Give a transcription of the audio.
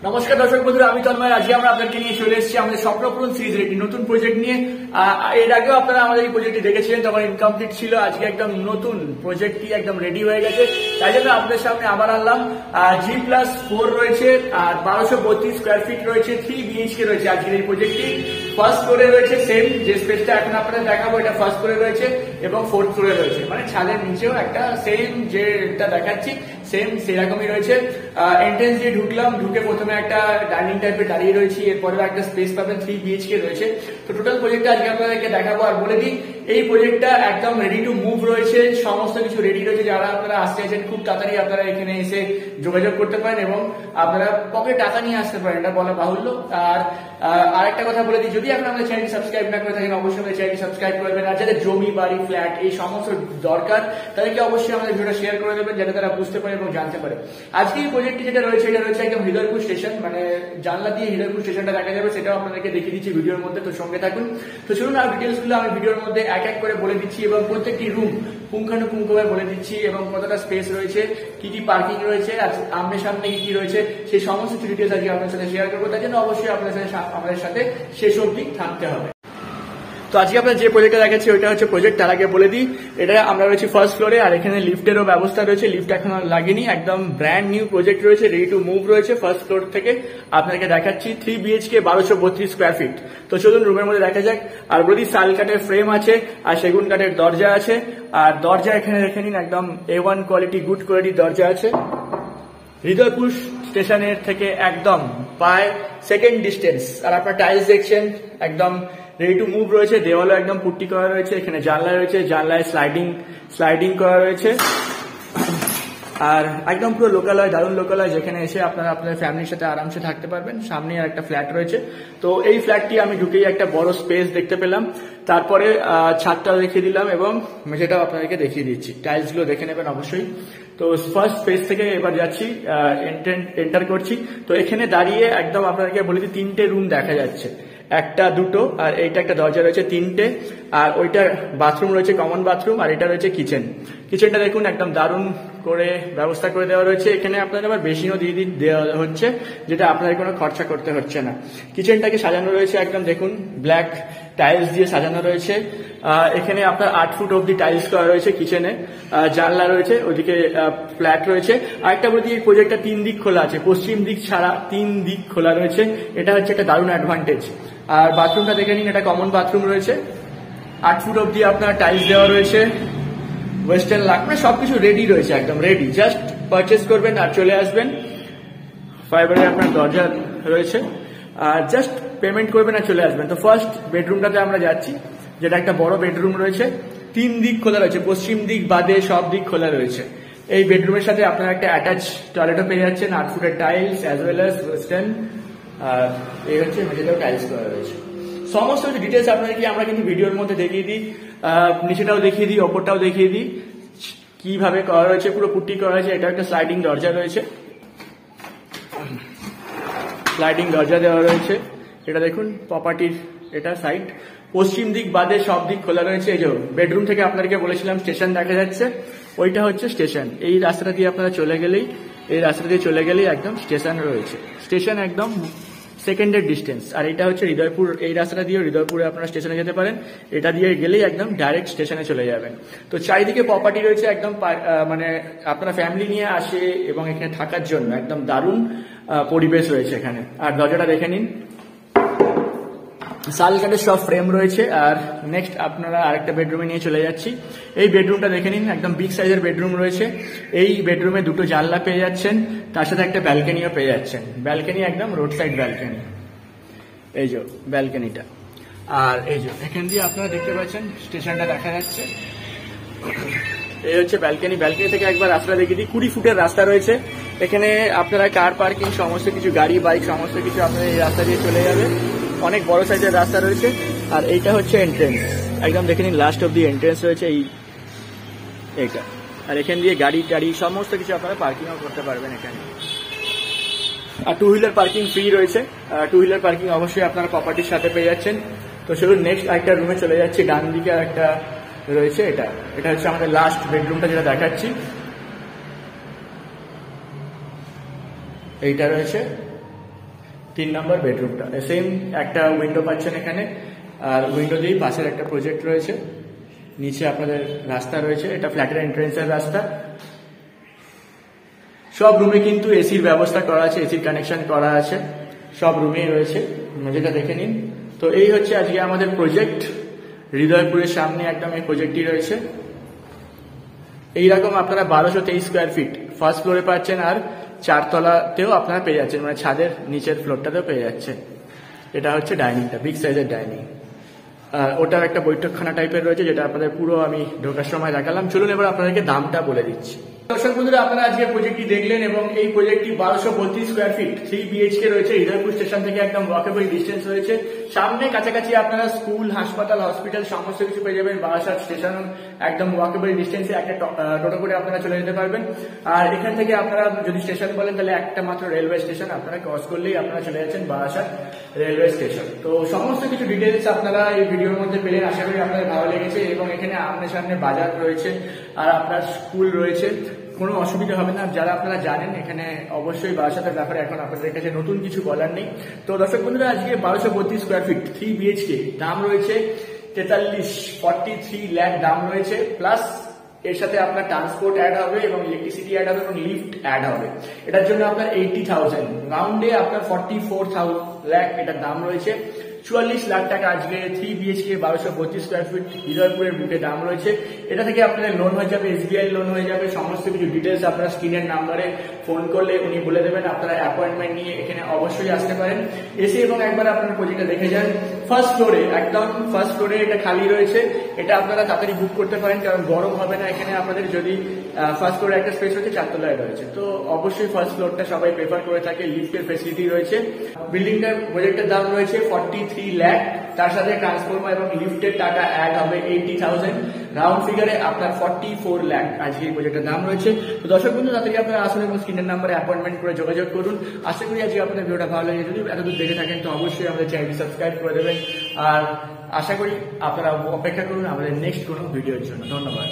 নমস্কার দর্শক বন্ধুরা, আমি তন্ময়। আজকে আমরা আপনাদেরকে নিয়ে চলে এসেছি আমাদের স্বপ্নপূরণ সিরিজের একটি নতুন প্রজেক্ট নিয়ে। এর আগেও আপনারা আমাদের এই প্রজেক্টটি দেখেছিলেন, তখন ইনকমপ্লিট ছিল। আজকে একদম নতুন প্রজেক্টটি একদম রেডি হয়ে গেছে, তাই জন্য আপনাদের সামনে আবার আনলাম। G+4 রয়েছে আর 1232 স্কোয়ার ফিট রয়েছে, 3 BHK রয়েছে আজকের এই প্রজেক্টটি। ফার্স্ট ফ্লোরে রয়েছে সেম যে স্পেসটা এখন আপনাদের দেখাবো, এটা ফার্স্ট ফ্লোরে রয়েছে এবং ফোর্থ ফ্লোরে রয়েছে, মানে ছাদের নিচেও একটা সেম যেটা দেখাচ্ছি সেম সেরকমই রয়েছে। এন্ট্রেন্স দিয়ে ঢুকলাম, ঢুকে প্রথমে একটা ডাইনিং টাইপের দাঁড়িয়ে রয়েছি, এরপরে একটা স্পেস পাবেন, 3 BHK রয়েছে। তো টোটাল প্রজেক্টটা আজকে আপনাদেরকে দেখাবো। আর বলে দিই, এই প্রজেক্টটা একদম রেডি টু মুভ রয়েছে, সমস্ত কিছু রেডি রয়েছে। যারা আপনারা আসতে চাইছেন খুব তাড়াতাড়ি আপনারা এখানে এসে যোগাযোগ করতে পারেন এবং আপনারা পকেটে টাকা নিয়ে আসতে পারেন, এটা বলা বাহুল্য। আর আরেকটা কথা বলে দিই, যদি আপনি আমাদের চ্যানেলটি সাবস্ক্রাইব না করে থাকেন অবশ্যই আমাদের চ্যানেলটি সাবস্ক্রাইব করবেন। আর যাদের জমি, বাড়ি, ফ্ল্যাট এই সমস্ত দরকার তাদেরকে অবশ্যই আমাদের ভিডিওটা শেয়ার করে দেবেন, যাতে তারা বুঝতে পারে এবং জানতে পারে। আজকে এই প্রজেক্টটি যেটা রয়েছে, এটা রয়েছে একদম হৃদয়পুর স্টেশন, মানে জানলা দিয়ে হৃদয়পুর স্টেশনটা দেখা যাবে, সেটাও আপনাদেরকে দেখিয়ে দিচ্ছি ভিডিওর মধ্যে। তো সঙ্গে থাকুন। তো চলুন, আর ডিটেলস গুলো আমি ভিডিওর মধ্যে এক এক করে বলে দিচ্ছি এবং প্রত্যেকটি রুম পুঙ্খানুপুঙ্খভাবে বলে দিচ্ছি এবং কতটা স্পেস রয়েছে, কি কি পার্কিং রয়েছে, আর আমনে সামনে কি কি রয়েছে, সেই সমস্ত ডিটেলস আজকে আপনার সাথে শেয়ার করবো। তার জন্য অবশ্যই আমাদের সাথে শেষ অবধি থাকতে হবে। তো আজকে আপনার যে প্রজেক্টটা দেখাচ্ছি ওইটা হচ্ছে প্রজেক্ট। তার আগে বলে দিই, এটা আমরা রয়েছি ফার্স্ট ফ্লোরে, আর এখানে লিফটেরও ব্যবস্থা রয়েছে। লিফট এখন লাগেনি, একদম ব্র্যান্ড নিউ প্রজেক্ট রয়েছে, রেডি টু মুভ রয়েছে। ফার্স্ট ফ্লোর থেকে আপনাকে দেখাচ্ছি 3 BHK 1232 স্কোয়ার ফিট। তো চলুন রুমের মধ্যে দেখা যাক। আর বলি, শাল কাঠের ফ্রেম আছে আর সেগুন কাঠের দরজা আছে। আর দরজা এখানে দেখে নিন, একদম A1 কোয়ালিটি, গুড কোয়ালিটি দরজা আছে। হৃদয়পুর স্টেশনের থেকে একদম প্রায় সেকেন্ড ডিস্টেন্স। আর আপনার টাইলস দেখছেন একদম রেডি টু মুভ রয়েছে, দেওয়ালও একদম পুট্টি করা রয়েছে। এখানে জানলা রয়েছে, জানলায় স্লাইডিং করা রয়েছে। আর একদম পুরো লোকালয়, দারুণ লোকালয়, যেখানে এসে আপনারা আপনাদের ফ্যামিলির সাথে আরামসে থাকতে পারবেন। সামনে আর একটা ফ্ল্যাট রয়েছে। তো এই ফ্ল্যাটটি আমি ঢুকেই একটা বড় স্পেস দেখতে পেলাম। তারপরে ছাদটাও দেখিয়ে দিলাম এবং মেঝেটাও আপনাদেরকে দেখিয়ে দিচ্ছি। টাইলস গুলো দেখে নেবেন অবশ্যই। তো ফার্স্ট স্পেস থেকে এবার যাচ্ছি, এন্টার করছি। তো এখানে দাঁড়িয়ে একদম আপনাদেরকে বলে দিই, 3টে রুম দেখা যাচ্ছে, একটা, দুটো, আর এইটা একটা দরজা রয়েছে, 3টে। আর ওইটা বাথরুম রয়েছে, কমন বাথরুম। আর এটা রয়েছে কিচেন। কিচেনটা দেখুন একদম দারুণ করে ব্যবস্থা করে দেওয়া রয়েছে। এখানে আপনাদের আবার বেসিনও দিয়ে দেওয়া হচ্ছে, যেটা আপনাদের কোনো খরচা করতে হচ্ছে না। কিচেনটাকে সাজানো রয়েছে একদম দেখুন ব্ল্যাক টাইলস দিয়ে সাজানো রয়েছে। এখানে আপনার 8 ফুট অব্দি টাইলস করা রয়েছে কিচেনে। জানলা রয়েছে, ওইদিকে ফ্ল্যাট রয়েছে। আরেকটা বলতে, এই প্রজেক্টটা 3 দিক খোলা আছে, পশ্চিম দিক ছাড়া 3 দিক খোলা রয়েছে। এটা হচ্ছে একটা দারুণ অ্যাডভান্টেজ। আর বাথরুমটা দেখে নিন, এটা কমন বাথরুম রয়েছে। 8 ফুট অব্দি আপনার টাইলস দেওয়া রয়েছে, ওয়েস্টার্ন লাক, মানে সবকিছু রেডি রয়েছে, একদম রেডি। জাস্ট পারচেস করবেন আর চলে আসবেন। ফাইবারের আপনার দরজা রয়েছে, আর জাস্ট পেমেন্ট করবেন আর চলে আসবেন। তো ফার্স্ট বেডরুমটাতে আমরা যাচ্ছি, যেটা একটা বড় বেডরুম রয়েছে। 3 দিক খোলা রয়েছে, পশ্চিম দিক বাদে সব দিক খোলা রয়েছে। এই বেডরুমের সাথে আপনারা একটা অ্যাটাচ টয়লেটও পেয়ে যাচ্ছেন, 8 ফুটের tiles as well as western. আর এই হচ্ছে মেঝেতেও টাইলস করা রয়েছে। সমস্ত ডিটেলস আপনাদেরকে আমরা কিন্তু ভিডিওর মধ্যে দেখিয়ে দিই, নিচেটাও দেখিয়ে দিই, ওপরটাও দেখিয়ে দিই কিভাবে করা রয়েছে। পুরো পুট্টি করা হয়েছে। এটা একটা স্লাইডিং দরজা রয়েছে, স্লাইডিং দরজা দেওয়া রয়েছে। এটা দেখুন প্রপার্টির এটা সাইড, পশ্চিম দিক বাদে সব দিক খোলা রয়েছে। এই যে বেডরুম থেকে আপনাদেরকে বলেছিলাম স্টেশন দেখা যাচ্ছে, ওইটা হচ্ছে স্টেশন। এই রাস্তাটা দিয়ে আপনারা চলে গেলেই একদম স্টেশন রয়েছে। স্টেশন একদম সেকেন্ডের ডিস্টেন্স। আর এটা হচ্ছে হৃদয়পুর, এই রাস্তাটা দিয়ে হৃদয়পুরে আপনারা স্টেশনে যেতে পারেন। এটা দিয়ে গেলেই একদম ডাইরেক্ট স্টেশনে চলে যাবেন। তো চারিদিকে প্রপার্টি রয়েছে, একদম মানে আপনারা ফ্যামিলি নিয়ে আসে এবং এখানে থাকার জন্য একদম দারুণ পরিবেশ রয়েছে এখানে। আর দরজাটা দেখে নিন, শাল কাঠের সব ফ্রেম রয়েছে। আর নেক্সট আপনারা আরেকটা বেডরুমে নিয়ে চলে যাচ্ছি। এই বেডরুমটা দেখে নিন, একদম বিগ সাইজের বেডরুম রয়েছে। এই বেডরুমে 2টো জানলা পেয়ে যাচ্ছেন, তার সাথে একটা ব্যালকনিও পেয়ে যাচ্ছেন। ব্যালকনি একদম রোড সাইড ব্যালকনি, এই যে ব্যালকনিটা। আর এই যে এখান দিয়ে আপনারা দেখতে পাচ্ছেন স্টেশনটা দেখা যাচ্ছে। এই হচ্ছে ব্যালকনি। ব্যালকনি থেকে একবার রাস্তা দেখিয়ে দিই, 20 ফুটের রাস্তা রয়েছে। এখানে আপনারা কার পার্কিং, সমস্ত কিছু, গাড়ি বাইক সমস্ত কিছু আপনারা এই রাস্তা দিয়ে চলে যাবে। অনেক বড় সাইজের রাস্তা রয়েছে। আর এইটা হচ্ছে এন্ট্রেন্স, একদম দেখে নিন লাস্ট অব দি এন্ট্রেন্স রয়েছে এইটা। আর এখান দিয়ে গাড়ি টাড়ি সমস্ত কিছু আপনারা পার্কিংও করতে পারবেন এখানে। আর 2 হুইলার পার্কিং ফ্রি রয়েছে। 2 হুইলার পার্কিং অবশ্যই আপনারা প্রপার্টির সাথে পেয়ে যাচ্ছেন। তো চলুন নেক্সট একটা রুমে চলে যাচ্ছি। ডান দিকে একটা রয়েছে, এটা হচ্ছে আমাদের লাস্ট বেডরুমটা যেটা দেখাচ্ছি। এইটা রয়েছে 3 নম্বর বেডরুমটা সেম একটা উইন্ডো পাচ্ছেন এখানে, আর উইন্ডো দিয়েই পাশের একটা প্রজেক্ট রয়েছে, নিচে আপনাদের রাস্তা রয়েছে, এটা ফ্ল্যাটের এন্ট্রেন্সের রাস্তা। সব রুমে কিন্তু এসির ব্যবস্থা করা আছে, এসির কানেকশন করা আছে, সব রুমেই রয়েছে, যেটা দেখে নিন। তো এই হচ্ছে আজকে আমাদের প্রজেক্ট, হৃদয়পুরের সামনে একদম এই প্রজেক্টটি রয়েছে। এইরকম আপনারা 1223 স্কোয়ার ফিট ফার্স্ট ফ্লোরে পাচ্ছেন, আর 4 তলাতেও আপনারা পেয়ে যাচ্ছেন, মানে ছাদের নিচের ফ্লোরটাতেও পেয়ে যাচ্ছেন। এটা হচ্ছে ডাইনিংটা, বিগ সাইজের ডাইনিং। আর ওটার একটা বৈঠকখানা টাইপের রয়েছে, যেটা আপনাদের পুরো আমি ঢোকার সময় দেখালাম। চলুন এবার আপনাদেরকে দামটা বলে দিচ্ছি। দর্শক বন্ধুরা, আপনারা আজকে প্রজেক্টটি দেখলেন এবং এই প্রজেক্টটি 1232 স্কোয়ার ফিট 3 BHK রয়েছে। হৃদয়পুর স্টেশন থেকে একদম ওয়াকেবল ডিস্টেন্স রয়েছে। সামনে কাছাকাছি আপনারা স্কুল, হাসপাতাল, হসপিটাল সমস্ত কিছু পেয়ে যাবেন। বারাসাত স্টেশন একদম ওয়াকেবল ডিস্টেন্সে, একটা টোটো করে আপনারা চলে যেতে পারবেন। আর এখান থেকে আপনারা যদি স্টেশন বলেন তাহলে একটা মাত্র রেলওয়ে স্টেশন, আপনারা ক্রস করলেই আপনারা চলে যাচ্ছেন বারাসাত রেলওয়ে স্টেশন। তো সমস্ত কিছু ডিটেলস আপনারা এই ভিডিওর মধ্যে পেলেন, আশা করি আপনাদের ভালো লেগেছে। এবং এখানে আপনার সামনে বাজার রয়েছে আর আপনার স্কুল রয়েছে, কোনো অসুবিধা হবে না। যারা আপনারা জানেন এখানে অবশ্যই বারাসাতের ব্যাপারে এখন আপনাদের কাছে নতুন কিছু বলার নেই। তো দর্শক বন্ধুরা, আজকে 1232 স্কোয়ার ফিট 3 BHK দাম রয়েছে 43 লাখ দাম রয়েছে, প্লাস এর সাথে আপনার ট্রান্সপোর্ট অ্যাড হবে এবং ইলেকট্রিসিটি অ্যাড হবে এবং লিফট অ্যাড হবে। এটার জন্য আপনার 80,000 রাউন্ডে আপনার 44 লাখ এটার দাম রয়েছে। 44 লাখ টাকা আজকে 3 BHK 1232 স্কোয়ার ফিট হৃদয়পুরের বুকে দাম রয়েছে। এটা থেকে আপনাদের লোন হয়ে যাবে, SBI লোন হয়ে যাবে। সমস্ত কিছু ডিটেলস আপনারা স্ক্রিনের নাম্বারে ফোন করলে উনি বলে দেবেন। আপনারা অ্যাপয়েন্টমেন্ট নিয়ে এখানে অবশ্যই আসতে পারেন, এসে এবং একবার আপনার প্রজেক্টটা দেখে যান। ফার্স্ট ফ্লোরে, একদম ফার্স্ট ফ্লোরে এটা খালি রয়েছে। এটা আপনারা তাড়াতাড়ি বুক করতে পারেন, কারণ গরম হবে না এখানে আপনাদের। যদি ফার্স্ট ফ্লোরে একটা স্পেস হচ্ছে, 4 তলায় রয়েছে, তো অবশ্যই ফার্স্ট ফ্লোরটা সবাই প্রেফার করে থাকে। লিফটের ফেসিলিটি রয়েছে। বিল্ডিংটার প্রজেক্টের দাম রয়েছে 43 লাখ, তার সাথে ট্রান্সফরমার এবং লিফটের টাকা অ্যাড হবে 80,000। রাউন্ড ফিগারে আপনার 44 লাখ আজকে এই প্রজেক্টের দাম রয়েছে। তো দর্শক বন্ধু, তাড়াতাড়ি আপনারা আসুন এবং স্ক্রিনের নাম্বারে অ্যাপয়েন্টমেন্ট করে যোগাযোগ করুন। আশা করি আজকে আপনাদের ভিডিওটা ভালো লাগে। যদি এতদূর দেখে থাকেন তো অবশ্যই আমাদের চ্যানেলটি সাবস্ক্রাইব করে দেবেন। আর আশা করি আপনারা অপেক্ষা করুন আমাদের নেক্সট কোনো ভিডিওর জন্য। ধন্যবাদ।